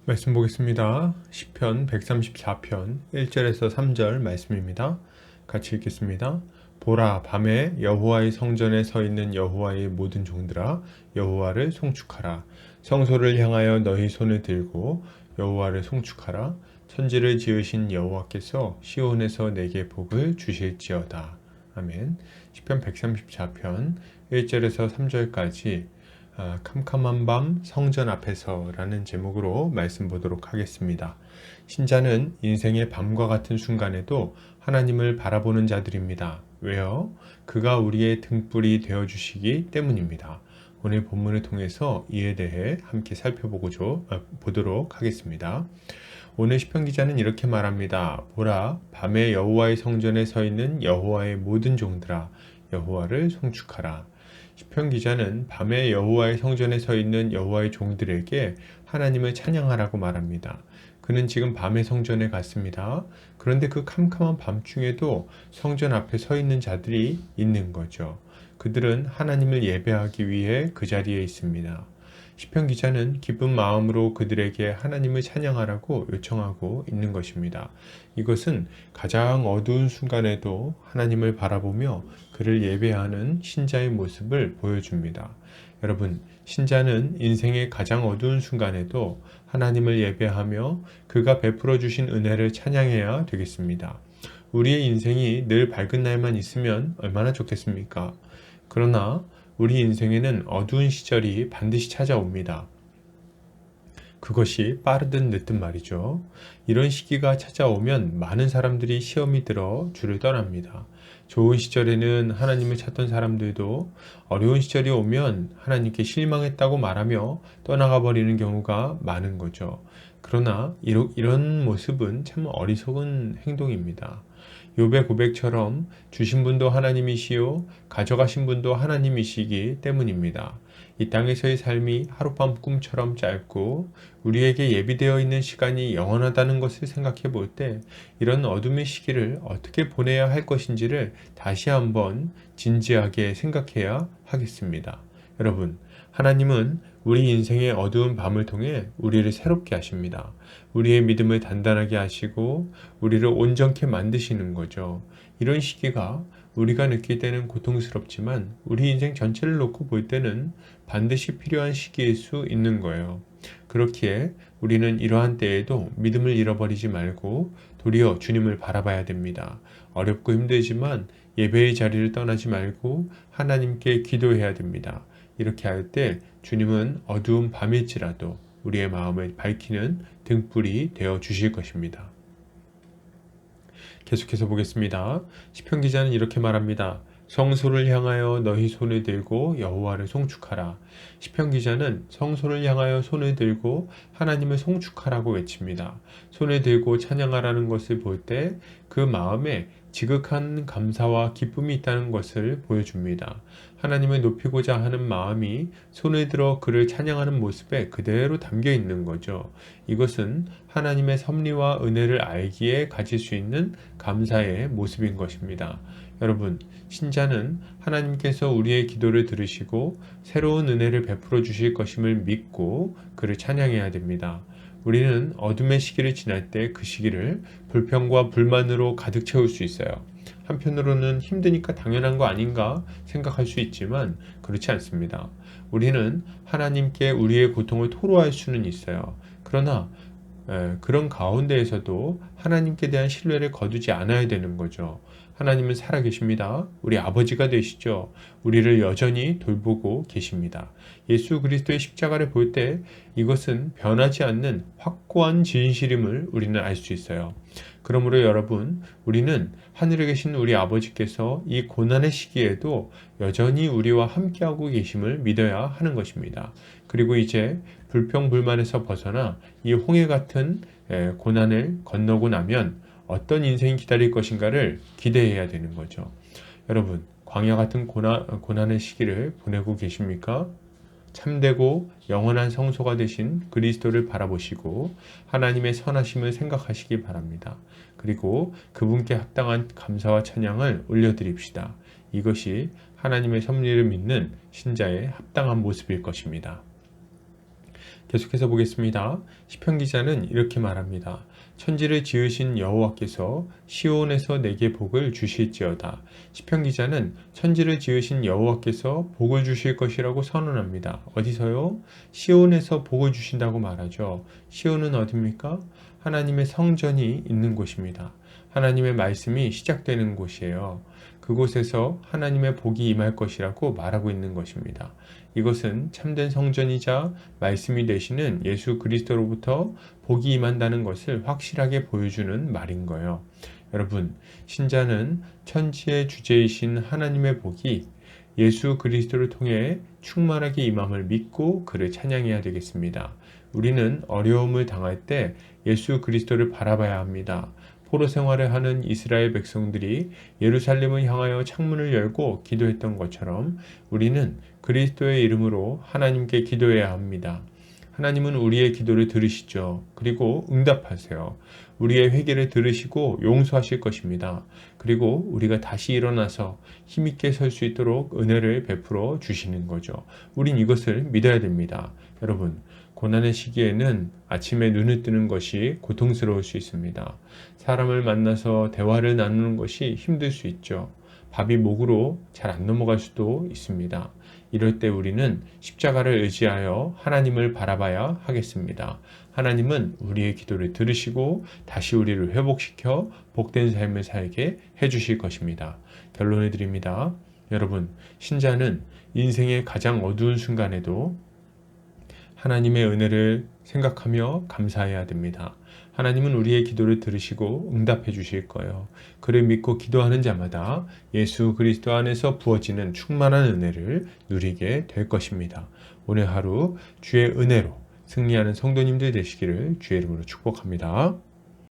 말씀 보겠습니다. 시편 134편 1절에서 3절 말씀입니다. 같이 읽겠습니다. 보라, 밤에 여호와의 성전에 서 있는 여호와의 모든 종들아, 여호와를 송축하라. 성소를 향하여 너희 손을 들고 여호와를 송축하라. 천지를 지으신 여호와께서 시온에서 내게 복을 주실지어다. 아멘. 시편 134편 1절에서 3절까지 캄캄한 밤 성전 앞에서 라는 제목으로 말씀 보도록 하겠습니다. 신자는 인생의 밤과 같은 순간에도 하나님을 바라보는 자들입니다. 왜요? 그가 우리의 등불이 되어주시기 때문입니다. 오늘 본문을 통해서 이에 대해 함께 보도록 하겠습니다. 오늘 시편 기자는 이렇게 말합니다. 보라, 밤에 여호와의 성전에 서 있는 여호와의 모든 종들아, 여호와를 송축하라. 시편 기자는 밤에 여호와의 성전에 서 있는 여호와의 종들에게 하나님을 찬양하라고 말합니다. 그는 지금 밤에 성전에 갔습니다. 그런데 그 캄캄한 밤중에도 성전 앞에 서 있는 자들이 있는 거죠. 그들은 하나님을 예배하기 위해 그 자리에 있습니다. 시편 기자는 기쁜 마음으로 그들에게 하나님을 찬양하라고 요청하고 있는 것입니다. 이것은 가장 어두운 순간에도 하나님을 바라보며 그를 예배하는 신자의 모습을 보여줍니다. 여러분, 신자는 인생의 가장 어두운 순간에도 하나님을 예배하며 그가 베풀어 주신 은혜를 찬양해야 되겠습니다. 우리의 인생이 늘 밝은 날만 있으면 얼마나 좋겠습니까? 그러나 우리 인생에는 어두운 시절이 반드시 찾아옵니다. 그것이 빠르든 늦든 말이죠. 이런 시기가 찾아오면 많은 사람들이 시험이 들어 주를 떠납니다. 좋은 시절에는 하나님을 찾던 사람들도 어려운 시절이 오면 하나님께 실망했다고 말하며 떠나가 버리는 경우가 많은 거죠. 그러나 이런 모습은 참 어리석은 행동입니다. 욥의 고백처럼 주신 분도 하나님이시요 가져가신 분도 하나님이시기 때문입니다. 이 땅에서의 삶이 하룻밤 꿈처럼 짧고 우리에게 예비되어 있는 시간이 영원하다는 것을 생각해 볼 때 이런 어둠의 시기를 어떻게 보내야 할 것인지를 다시 한번 진지하게 생각해야 하겠습니다. 여러분, 하나님은 우리 인생의 어두운 밤을 통해 우리를 새롭게 하십니다. 우리의 믿음을 단단하게 하시고 우리를 온전케 만드시는 거죠. 이런 시기가 우리가 느낄 때는 고통스럽지만 우리 인생 전체를 놓고 볼 때는 반드시 필요한 시기일 수 있는 거예요. 그렇기에 우리는 이러한 때에도 믿음을 잃어버리지 말고 도리어 주님을 바라봐야 됩니다. 어렵고 힘들지만 예배의 자리를 떠나지 말고 하나님께 기도해야 됩니다. 이렇게 할 때 주님은 어두운 밤일지라도 우리의 마음을 밝히는 등불이 되어 주실 것입니다. 계속해서 보겠습니다. 시편 기자는 이렇게 말합니다. 성소를 향하여 너희 손을 들고 여호와를 송축하라. 시편 기자는 성소를 향하여 손을 들고 하나님을 송축하라고 외칩니다. 손을 들고 찬양하라는 것을 볼 때 그 마음에 지극한 감사와 기쁨이 있다는 것을 보여줍니다. 하나님을 높이고자 하는 마음이 손을 들어 그를 찬양하는 모습에 그대로 담겨 있는 거죠. 이것은 하나님의 섭리와 은혜를 알기에 가질 수 있는 감사의 모습인 것입니다. 여러분, 신자는 하나님께서 우리의 기도를 들으시고 새로운 은혜를 베풀어 주실 것임을 믿고 그를 찬양해야 됩니다. 우리는 어둠의 시기를 지날 때 그 시기를 불평과 불만으로 가득 채울 수 있어요. 한편으로는 힘드니까 당연한 거 아닌가 생각할 수 있지만 그렇지 않습니다. 우리는 하나님께 우리의 고통을 토로할 수는 있어요. 그러나 그런 가운데에서도 하나님께 대한 신뢰를 거두지 않아야 되는 거죠. 하나님은 살아계십니다. 우리 아버지가 되시죠. 우리를 여전히 돌보고 계십니다. 예수 그리스도의 십자가를 볼 때 이것은 변하지 않는 확고한 진실임을 우리는 알 수 있어요. 그러므로 여러분, 우리는 하늘에 계신 우리 아버지께서 이 고난의 시기에도 여전히 우리와 함께하고 계심을 믿어야 하는 것입니다. 그리고 이제 불평불만에서 벗어나 이 홍해 같은 고난을 건너고 나면 어떤 인생이 기다릴 것인가를 기대해야 되는 거죠. 여러분, 광야 같은 고난의 시기를 보내고 계십니까? 참되고 영원한 성소가 되신 그리스도를 바라보시고 하나님의 선하심을 생각하시기 바랍니다. 그리고 그분께 합당한 감사와 찬양을 올려드립시다. 이것이 하나님의 섭리를 믿는 신자의 합당한 모습일 것입니다. 계속해서 보겠습니다. 시편 기자는 이렇게 말합니다. 천지를 지으신 여호와께서 시온에서 내게 복을 주실지어다. 시편 기자는 천지를 지으신 여호와께서 복을 주실 것이라고 선언합니다. 어디서요? 시온에서 복을 주신다고 말하죠. 시온은 어디입니까? 하나님의 성전이 있는 곳입니다. 하나님의 말씀이 시작되는 곳이에요. 그곳에서 하나님의 복이 임할 것이라고 말하고 있는 것입니다. 이것은 참된 성전이자 말씀이 되시는 예수 그리스도로부터 복이 임한다는 것을 확실하게 보여주는 말인 거예요. 여러분, 신자는 천지의 주제이신 하나님의 복이 예수 그리스도를 통해 충만하게 임함을 믿고 그를 찬양해야 되겠습니다. 우리는 어려움을 당할 때 예수 그리스도를 바라봐야 합니다. 포로 생활을 하는 이스라엘 백성들이 예루살렘을 향하여 창문을 열고 기도했던 것처럼 우리는 그리스도의 이름으로 하나님께 기도해야 합니다. 하나님은 우리의 기도를 들으시죠. 그리고 응답하세요. 우리의 회개를 들으시고 용서하실 것입니다. 그리고 우리가 다시 일어나서 힘있게 설 수 있도록 은혜를 베풀어 주시는 거죠. 우린 이것을 믿어야 됩니다. 여러분, 고난의 시기에는 아침에 눈을 뜨는 것이 고통스러울 수 있습니다. 사람을 만나서 대화를 나누는 것이 힘들 수 있죠. 밥이 목으로 잘 안 넘어갈 수도 있습니다. 이럴 때 우리는 십자가를 의지하여 하나님을 바라봐야 하겠습니다. 하나님은 우리의 기도를 들으시고 다시 우리를 회복시켜 복된 삶을 살게 해주실 것입니다. 결론을 드립니다. 여러분, 신자는 인생의 가장 어두운 순간에도 하나님의 은혜를 생각하며 감사해야 됩니다. 하나님은 우리의 기도를 들으시고 응답해 주실 거예요. 그를 믿고 기도하는 자마다 예수 그리스도 안에서 부어지는 충만한 은혜를 누리게 될 것입니다. 오늘 하루 주의 은혜로 승리하는 성도님들 되시기를 주의 이름으로 축복합니다.